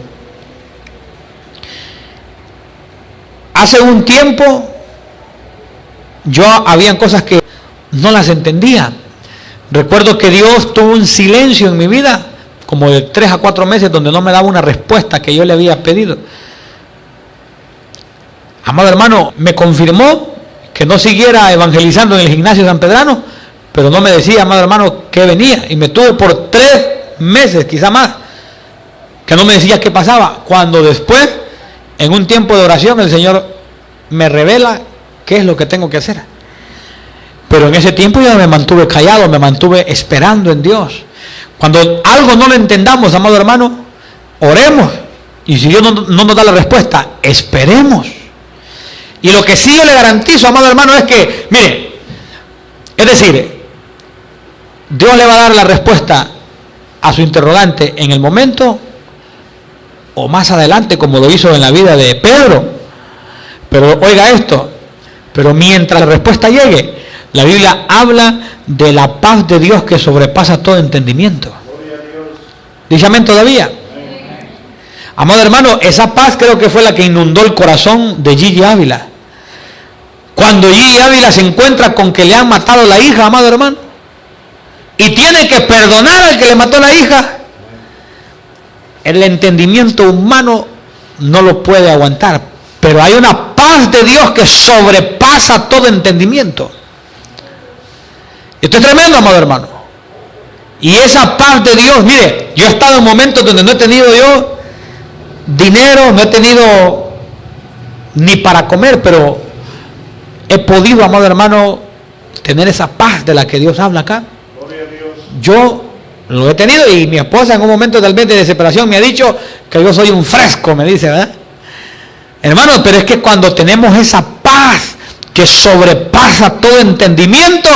Hace un tiempo, habían cosas que no las entendía. Recuerdo que Dios tuvo un silencio en mi vida, como de 3 a 4 meses, donde no me daba una respuesta que yo le había pedido. Amado hermano, me confirmó que no siguiera evangelizando en el gimnasio San Pedrano, pero no me decía, amado hermano, que venía. Y me tuve por 3 meses, quizá más, que no me decía qué pasaba. Cuando después, en un tiempo de oración, el Señor me revela qué es lo que tengo que hacer. Pero en ese tiempo yo me mantuve callado, me mantuve esperando en Dios. Cuando algo no lo entendamos, amado hermano, oremos. Y si Dios no nos da la respuesta, esperemos. Y lo que sí yo le garantizo, amado hermano, es que, mire, es decir, Dios le va a dar la respuesta a su interrogante en el momento o más adelante, como lo hizo en la vida de Pedro. Pero oiga esto, pero mientras la respuesta llegue, la Biblia habla de la paz de Dios que sobrepasa todo entendimiento. ¿Dice amén todavía? Amado hermano, esa paz creo que fue la que inundó el corazón de Gigi Ávila. Cuando Gigi Ávila se encuentra con que le han matado la hija, amado hermano, y tiene que perdonar al que le mató la hija, el entendimiento humano no lo puede aguantar, pero hay una paz de Dios que sobrepasa todo entendimiento. Esto es tremendo, amado hermano. Y esa paz de Dios, mire, yo he estado en momentos donde no he tenido yo dinero, no he tenido ni para comer, pero he podido, amado hermano, tener esa paz de la que Dios habla acá. Yo lo he tenido, y mi esposa en un momento tal vez de desesperación me ha dicho que yo soy un fresco, me dice, ¿verdad? Hermanos, pero es que cuando tenemos esa paz que sobrepasa todo entendimiento,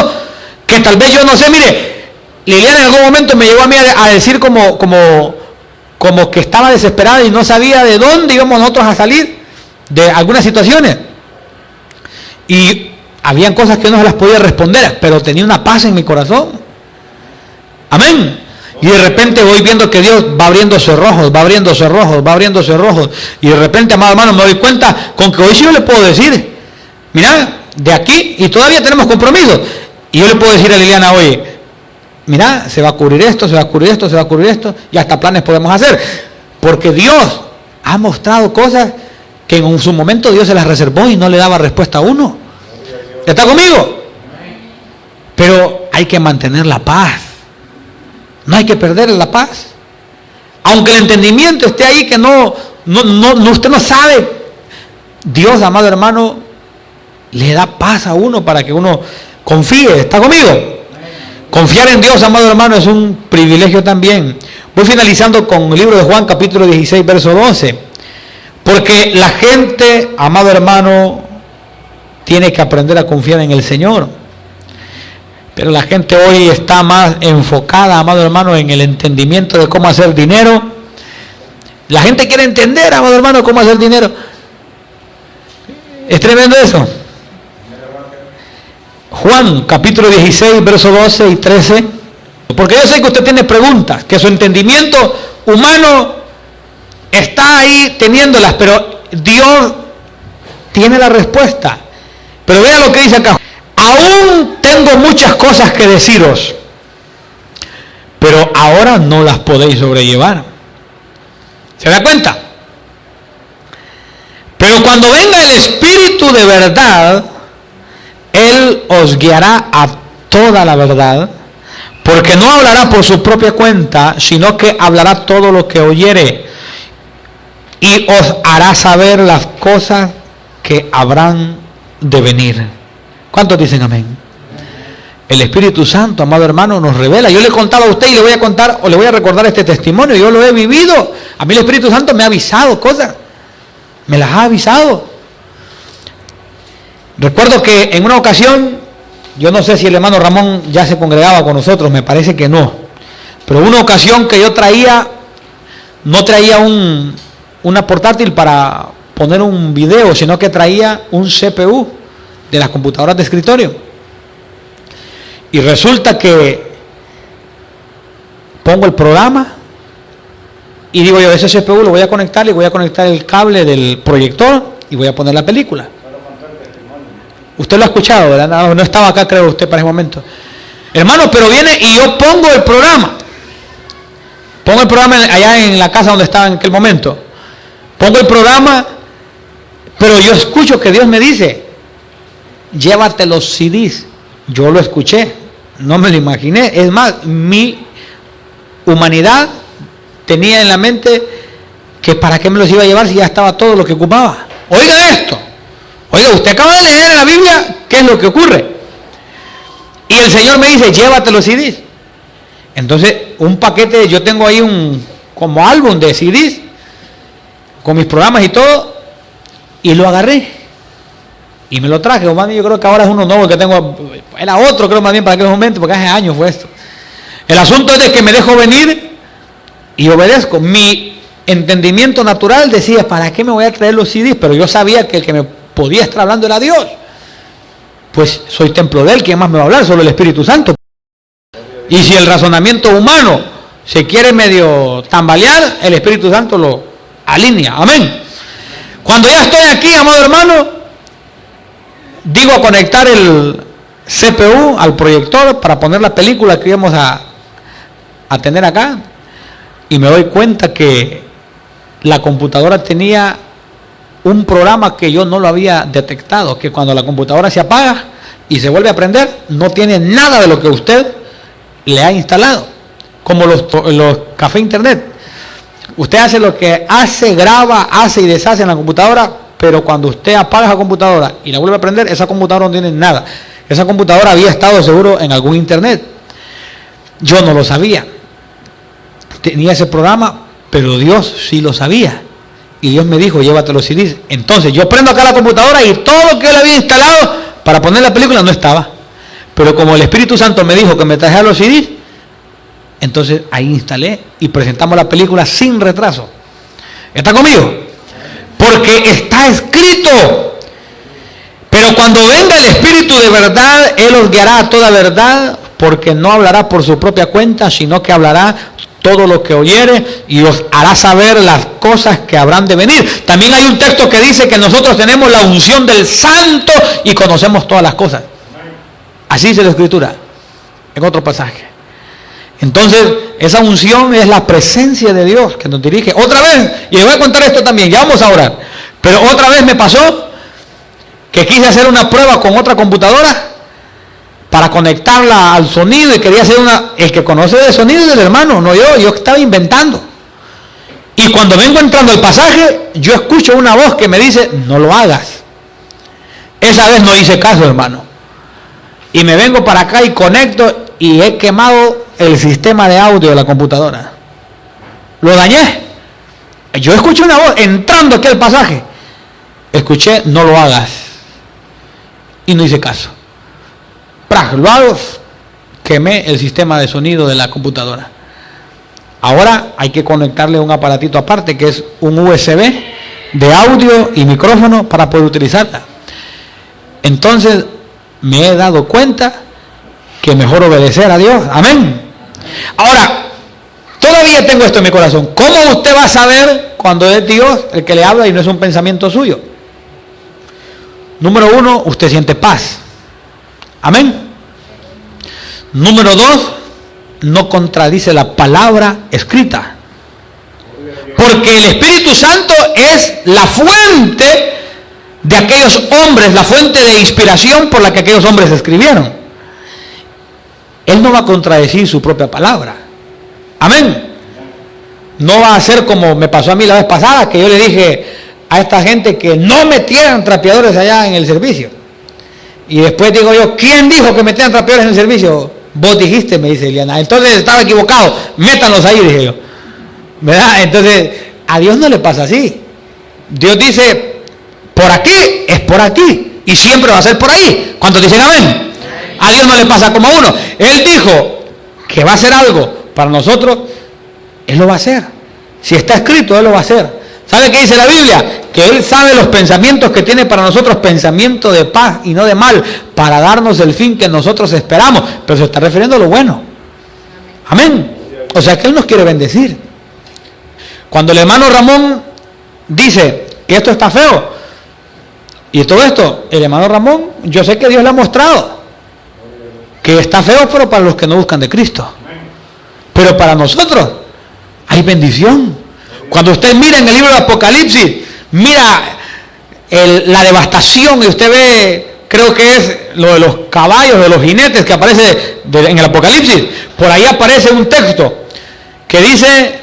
que tal vez yo no sé, mire, Liliana en algún momento me llegó a mí a decir como que estaba desesperada y no sabía de dónde íbamos nosotros a salir de algunas situaciones. Y habían cosas que no se las podía responder, pero tenía una paz en mi corazón. Amén. Y de repente voy viendo que Dios va abriendo cerrojos, va abriendo cerrojos, va abriendo cerrojos. Y de repente, amado hermano, me doy cuenta con que hoy sí yo le puedo decir, mira, de aquí, y todavía tenemos compromisos. Y yo le puedo decir a Liliana, oye, mira, se va a cubrir esto, se va a cubrir esto, se va a cubrir esto, y hasta planes podemos hacer. Porque Dios ha mostrado cosas que en su momento Dios se las reservó y no le daba respuesta a uno. ¿Está conmigo? Pero hay que mantener la paz. No hay que perder la paz. Aunque el entendimiento esté ahí, que usted no sabe. Dios, amado hermano, le da paz a uno para que uno confíe. ¿Está conmigo? Confiar en Dios, amado hermano, es un privilegio también. Voy finalizando con el libro de Juan, capítulo 16, verso 12. Porque la gente, amado hermano, tiene que aprender a confiar en el Señor. Pero la gente hoy está más enfocada, amado hermano, en el entendimiento de cómo hacer dinero. La gente quiere entender, amado hermano, cómo hacer dinero. Es tremendo eso. Juan, capítulo 16, versos 12 y 13. Porque yo sé que usted tiene preguntas, que su entendimiento humano está ahí teniéndolas, pero Dios tiene la respuesta. Pero vea lo que dice acá. Aún tengo muchas cosas que deciros, pero ahora no las podéis sobrellevar. ¿Se da cuenta? Pero cuando venga el Espíritu de verdad, Él os guiará a toda la verdad, porque no hablará por su propia cuenta, sino que hablará todo lo que oyere, y os hará saber las cosas que habrán de venir. ¿Cuántos dicen amén? El Espíritu Santo, amado hermano, nos revela. Yo le he contado a usted y le voy a contar, o le voy a recordar este testimonio. Yo lo he vivido. A mí el Espíritu Santo me ha avisado cosas. Me las ha avisado. Recuerdo que en una ocasión, yo no sé si el hermano Ramón ya se congregaba con nosotros, me parece que no. Pero una ocasión que yo no traía una portátil para poner un video, sino que traía un CPU de las computadoras de escritorio. Y resulta que pongo el programa y digo yo, ese CPU lo voy a conectar y voy a conectar el cable del proyector y voy a poner la película. Usted lo ha escuchado, ¿verdad? No estaba acá, creo, usted para ese momento. Hermano, pero viene y yo pongo el programa. Pongo el programa allá en la casa donde estaba en aquel momento. Pongo el programa, pero yo escucho que Dios me dice, llévate los CDs. Yo lo escuché, no me lo imaginé. Es más, mi humanidad tenía en la mente que para qué me los iba a llevar si ya estaba todo lo que ocupaba. Oiga esto. Oiga, usted acaba de leer en la Biblia qué es lo que ocurre. Y el Señor me dice, llévate los CDs. Entonces, un paquete, yo tengo ahí como álbum de CDs, con mis programas y todo, y lo agarré. Y me lo traje. Yo creo que ahora es uno nuevo que tengo, era otro creo más bien para aquel momento, porque hace años fue esto. El asunto es de que me dejo venir y obedezco. Mi entendimiento natural decía, ¿para qué me voy a traer los CDs? Pero yo sabía que el que me podía estar hablando era Dios. Pues soy templo de Él, ¿quién más me va a hablar? Solo el Espíritu Santo. Y si el razonamiento humano se quiere medio tambalear, el Espíritu Santo lo alinea. Amén. Cuando ya estoy aquí, amado hermano, digo a conectar el CPU al proyector para poner la película que íbamos a tener acá, y me doy cuenta que la computadora tenía un programa que yo no lo había detectado, que cuando la computadora se apaga y se vuelve a prender, no tiene nada de lo que usted le ha instalado, como los café internet. Usted hace lo que hace, graba, hace y deshace en la computadora, pero cuando usted apaga esa computadora y la vuelve a prender, esa computadora no tiene nada. Esa computadora había estado seguro en algún internet. Yo no lo sabía. Tenía ese programa, pero Dios sí lo sabía. Y Dios me dijo, llévate los CDs. Entonces yo prendo acá la computadora y todo lo que él había instalado para poner la película no estaba. Pero como el Espíritu Santo me dijo que me trajera los CDs, entonces ahí instalé y presentamos la película sin retraso. ¿Está conmigo? Porque está escrito. Pero cuando venga el Espíritu de verdad, Él os guiará a toda verdad, porque no hablará por su propia cuenta, sino que hablará todo lo que oyere y os hará saber las cosas que habrán de venir. También hay un texto que dice que nosotros tenemos la unción del Santo y conocemos todas las cosas. Así dice la Escritura, en otro pasaje. Entonces, esa unción es la presencia de Dios que nos dirige. Otra vez, y les voy a contar esto también, ya vamos a orar. Pero otra vez me pasó que quise hacer una prueba con otra computadora para conectarla al sonido y quería hacer el que conoce de sonido es el hermano, no yo estaba inventando. Y cuando vengo entrando al pasaje, yo escucho una voz que me dice, no lo hagas. Esa vez no hice caso, hermano. Y me vengo para acá y conecto y he quemado el sistema de audio de la computadora. Lo dañé. Yo escuché una voz entrando aquí al pasaje. Escuché, no lo hagas. Y no hice caso. Lo hago, quemé el sistema de sonido de la computadora. Ahora hay que conectarle un aparatito aparte que es un USB de audio y micrófono para poder utilizarla. Entonces me he dado cuenta que mejor obedecer a Dios. Amén. Ahora, todavía tengo esto en mi corazón. ¿Cómo usted va a saber cuando es Dios el que le habla y no es un pensamiento suyo? Número 1, usted siente paz. Amén. Número 2, no contradice la palabra escrita. Porque el Espíritu Santo es la fuente de aquellos hombres, la fuente de inspiración por la que aquellos hombres escribieron. Él no va a contradecir su propia palabra. Amén. No va a ser como me pasó a mí la vez pasada, que yo le dije a esta gente que no metieran trapeadores allá en el servicio. Y después digo yo, ¿quién dijo que metieran trapeadores en el servicio? Vos dijiste, me dice Eliana. Entonces estaba equivocado, métanlos ahí, dije yo. ¿Verdad? Entonces, a Dios no le pasa así. Dios dice, por aquí es por aquí, y siempre va a ser por ahí. ¿Cuántos dicen amén? A Dios no le pasa como a uno. Él dijo que va a hacer algo para nosotros, Él lo va a hacer. Si está escrito, Él lo va a hacer. ¿Sabe qué dice la Biblia? Que Él sabe los pensamientos que tiene para nosotros, pensamientos de paz y no de mal, para darnos el fin que nosotros esperamos. Pero se está refiriendo a lo bueno. Amén. O sea que Él nos quiere bendecir. Cuando el hermano Ramón dice que esto está feo, y todo esto, el hermano Ramón, yo sé que Dios le ha mostrado que está feo, pero para los que no buscan de Cristo. Pero para nosotros hay bendición. Cuando usted mira en el libro de Apocalipsis, mira la devastación, y usted ve, creo que es lo de los caballos, de los jinetes que aparece en el Apocalipsis. Por ahí aparece un texto que dice,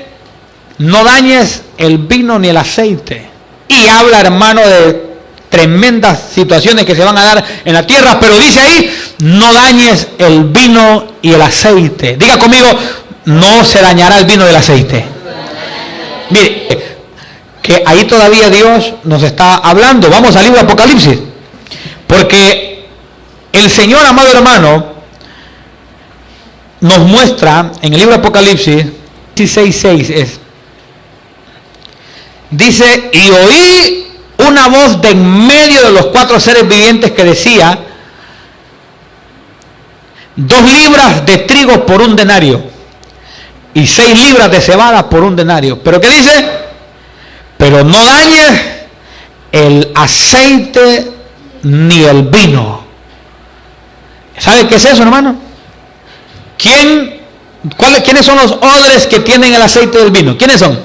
no dañes el vino ni el aceite. Y habla, hermano, de tremendas situaciones que se van a dar en la tierra, pero dice ahí, no dañes el vino y el aceite. Diga conmigo, no se dañará el vino y el aceite. Mire, que ahí todavía Dios nos está hablando. Vamos al libro de Apocalipsis, porque el Señor, amado hermano, nos muestra en el libro de Apocalipsis 16:6 es, dice, y oí una voz de en medio de los 4 seres vivientes que decía, 2 libras de trigo por 1 denario y 6 libras de cebada por 1 denario. ¿Pero qué dice? Pero no dañes el aceite ni el vino. ¿Sabe qué es eso, hermano? ¿Quiénes son los odres que tienen el aceite del vino? ¿Quiénes son?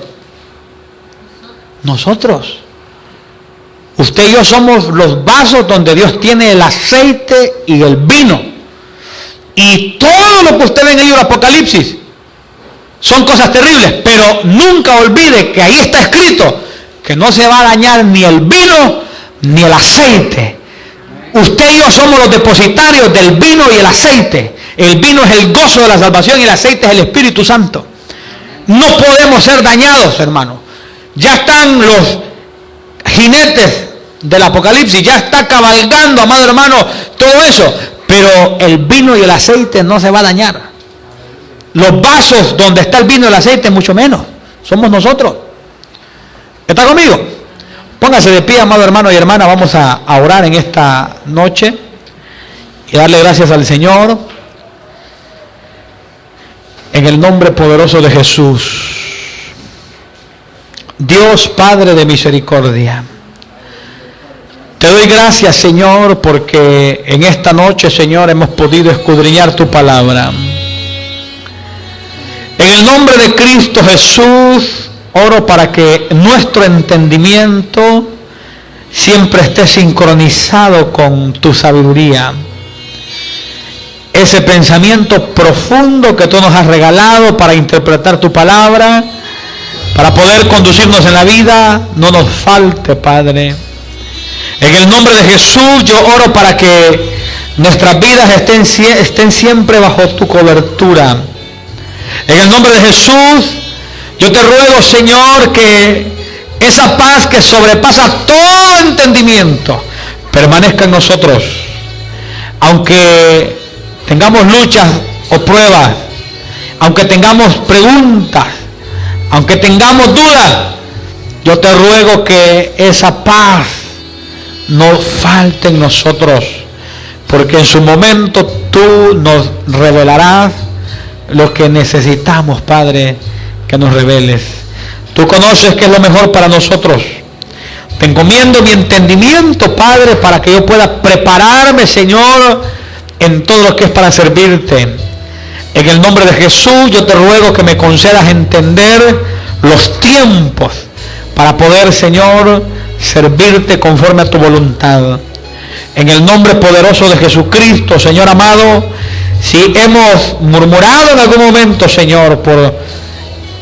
Nosotros. Usted y yo somos los vasos donde Dios tiene el aceite y el vino. Y todo lo que usted ve en el libro de Apocalipsis son cosas terribles, pero nunca olvide que ahí está escrito que no se va a dañar ni el vino ni el aceite. Usted y yo somos los depositarios del vino y el aceite. El vino es el gozo de la salvación y el aceite es el Espíritu Santo. No podemos ser dañados, hermano. Ya están los jinetes del Apocalipsis, ya está cabalgando, amado hermano, todo eso, pero el vino y el aceite no se va a dañar. Los vasos donde está el vino y el aceite mucho menos, somos nosotros. ¿Está conmigo? Póngase de pie, amado hermano y hermana, vamos a orar en esta noche y darle gracias al Señor en el nombre poderoso de Jesús. Dios Padre de misericordia, te doy gracias, Señor, porque en esta noche, Señor, hemos podido escudriñar tu palabra. En el nombre de Cristo Jesús, oro para que nuestro entendimiento siempre esté sincronizado con tu sabiduría. Ese pensamiento profundo que tú nos has regalado para interpretar tu palabra, para poder conducirnos en la vida, no nos falte, Padre. En el nombre de Jesús yo oro para que nuestras vidas estén siempre bajo tu cobertura. En el nombre de Jesús yo te ruego, Señor, que esa paz que sobrepasa todo entendimiento permanezca en nosotros. Aunque tengamos luchas o pruebas, aunque tengamos preguntas, aunque tengamos dudas, yo te ruego que esa paz no falte en nosotros, porque en su momento tú nos revelarás lo que necesitamos, Padre, que nos reveles. Tú conoces qué es lo mejor para nosotros. Te encomiendo mi entendimiento, Padre, para que yo pueda prepararme, Señor, en todo lo que es para servirte. En el nombre de Jesús yo te ruego que me concedas entender los tiempos para poder, Señor, servirte conforme a tu voluntad. En el nombre poderoso de Jesucristo, Señor amado, Si hemos murmurado en algún momento, Señor, por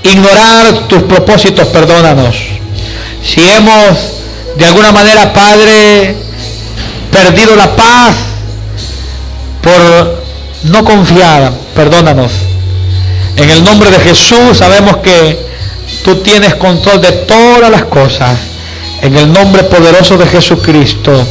ignorar tus propósitos, perdónanos. Si hemos, de alguna manera, Padre, perdido la paz por no confiar, perdónanos. En el nombre de Jesús sabemos que tú tienes control de todas las cosas. En el nombre poderoso de Jesucristo.